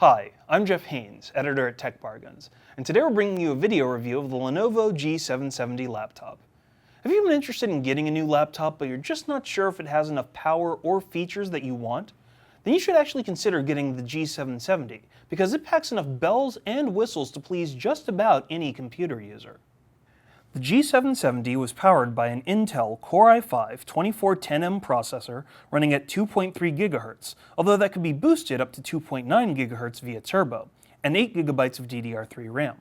Hi, I'm Jeff Haynes, editor at Tech Bargains, and today we're bringing you a video review of the Lenovo G770 laptop. Have you been interested in getting a new laptop, but you're just not sure if it has enough power or features that you want? Then you should actually consider getting the G770, because it packs enough bells and whistles to please just about any computer user. The G770 was powered by an Intel Core i5-2410M processor running at 2.3 GHz, although that could be boosted up to 2.9 GHz via turbo, and 8 GB of DDR3 RAM.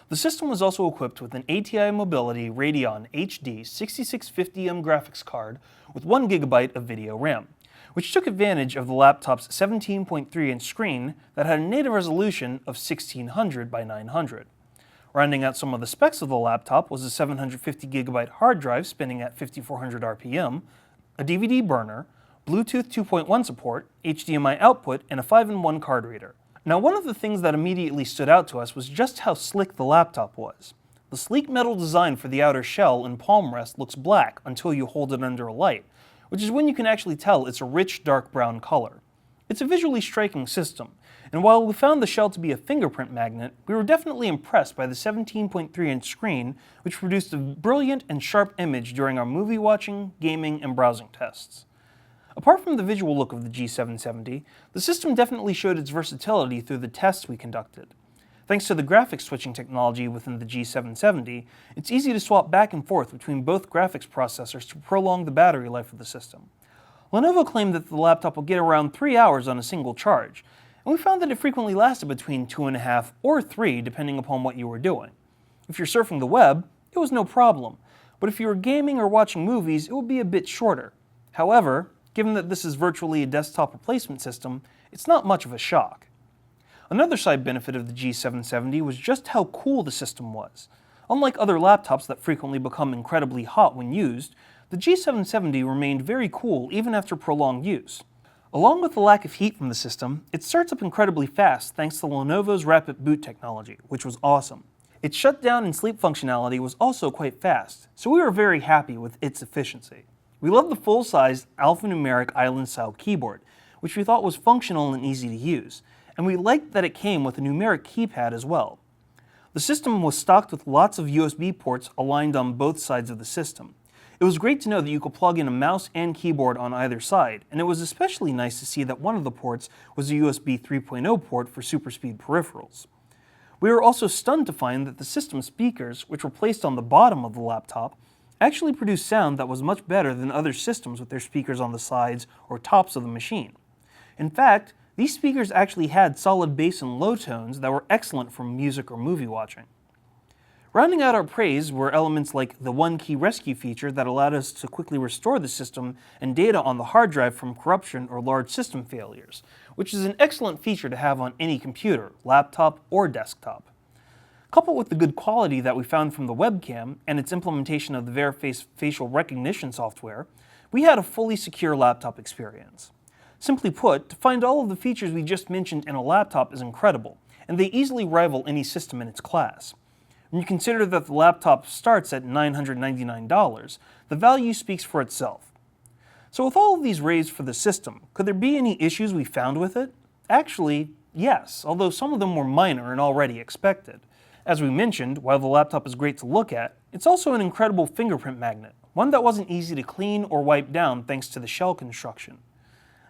The system was also equipped with an ATI Mobility Radeon HD 6650M graphics card with 1 GB of video RAM, which took advantage of the laptop's 17.3-inch screen that had a native resolution of 1600 by 900. Rounding out some of the specs of the laptop was a 750GB hard drive spinning at 5400 RPM, a DVD burner, Bluetooth 2.1 support, HDMI output, and a 5-in-1 card reader. Now, one of the things that immediately stood out to us was just how slick the laptop was. The sleek metal design for the outer shell and palm rest looks black until you hold it under a light, which is when you can actually tell it's a rich dark brown color. It's a visually striking system, and while we found the shell to be a fingerprint magnet, we were definitely impressed by the 17.3-inch screen, which produced a brilliant and sharp image during our movie watching, gaming, and browsing tests. Apart from the visual look of the G770, the system definitely showed its versatility through the tests we conducted. Thanks to the graphics switching technology within the G770, it's easy to swap back and forth between both graphics processors to prolong the battery life of the system. Lenovo claimed that the laptop will get around 3 hours on a single charge, and we found that it frequently lasted between 2.5 or 3 depending upon what you were doing. If you're surfing the web, it was no problem, but if you were gaming or watching movies, it would be a bit shorter. However, given that this is virtually a desktop replacement system, it's not much of a shock. Another side benefit of the G770 was just how cool the system was. Unlike other laptops that frequently become incredibly hot when used, the G770 remained very cool even after prolonged use. Along with the lack of heat from the system, it starts up incredibly fast thanks to Lenovo's rapid boot technology, which was awesome. Its shutdown and sleep functionality was also quite fast, so we were very happy with its efficiency. We loved the full-sized alphanumeric island-style keyboard, which we thought was functional and easy to use, and we liked that it came with a numeric keypad as well. The system was stocked with lots of USB ports aligned on both sides of the system. It was great to know that you could plug in a mouse and keyboard on either side, and it was especially nice to see that one of the ports was a USB 3.0 port for super speed peripherals. We were also stunned to find that the system speakers, which were placed on the bottom of the laptop, actually produced sound that was much better than other systems with their speakers on the sides or tops of the machine. In fact, these speakers actually had solid bass and low tones that were excellent for music or movie watching. Rounding out our praise were elements like the one-key rescue feature that allowed us to quickly restore the system and data on the hard drive from corruption or large system failures, which is an excellent feature to have on any computer, laptop, or desktop. Coupled with the good quality that we found from the webcam and its implementation of the Veriface facial recognition software, we had a fully secure laptop experience. Simply put, to find all of the features we just mentioned in a laptop is incredible, and they easily rival any system in its class. When you consider that the laptop starts at $999, the value speaks for itself. So with all of these raves for the system, could there be any issues we found with it? Actually, yes, although some of them were minor and already expected. As we mentioned, while the laptop is great to look at, it's also an incredible fingerprint magnet, one that wasn't easy to clean or wipe down thanks to the shell construction.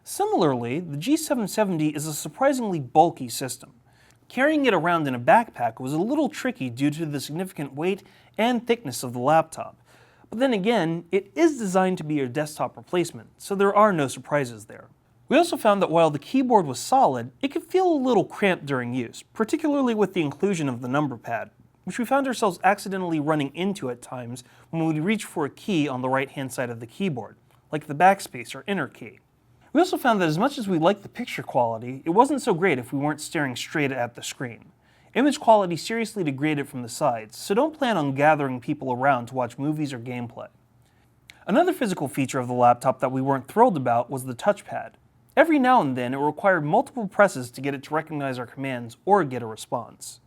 Similarly, the G770 is a surprisingly bulky system. Carrying it around in a backpack was a little tricky due to the significant weight and thickness of the laptop. But then again, it is designed to be a desktop replacement, so there are no surprises there. We also found that while the keyboard was solid, it could feel a little cramped during use, particularly with the inclusion of the number pad, which we found ourselves accidentally running into at times when we would reach for a key on the right-hand side of the keyboard, like the backspace or enter key. We also found that as much as we liked the picture quality, it wasn't so great if we weren't staring straight at the screen. Image quality seriously degraded from the sides, so don't plan on gathering people around to watch movies or gameplay. Another physical feature of the laptop that we weren't thrilled about was the touchpad. Every now and then it required multiple presses to get it to recognize our commands or get a response.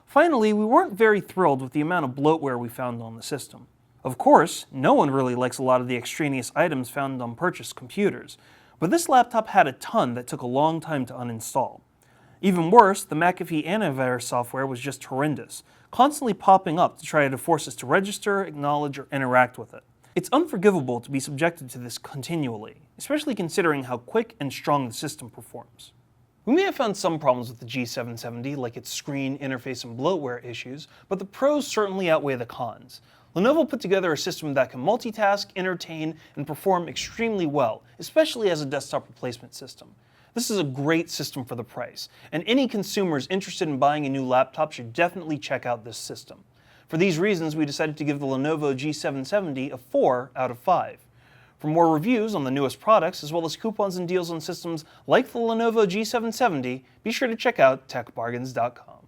Finally, we weren't very thrilled with the amount of bloatware we found on the system. Of course, no one really likes a lot of the extraneous items found on purchased computers, but this laptop had a ton that took a long time to uninstall. Even worse, the McAfee antivirus software was just horrendous, constantly popping up to try to force us to register, acknowledge, or interact with it. It's unforgivable to be subjected to this continually, especially considering how quick and strong the system performs. We may have found some problems with the G770, like its screen, interface, and bloatware issues, but the pros certainly outweigh the cons. Lenovo put together a system that can multitask, entertain, and perform extremely well, especially as a desktop replacement system. This is a great system for the price, and any consumers interested in buying a new laptop should definitely check out this system. For these reasons, we decided to give the Lenovo G770 a 4 out of 5. For more reviews on the newest products, as well as coupons and deals on systems like the Lenovo G770, be sure to check out techbargains.com.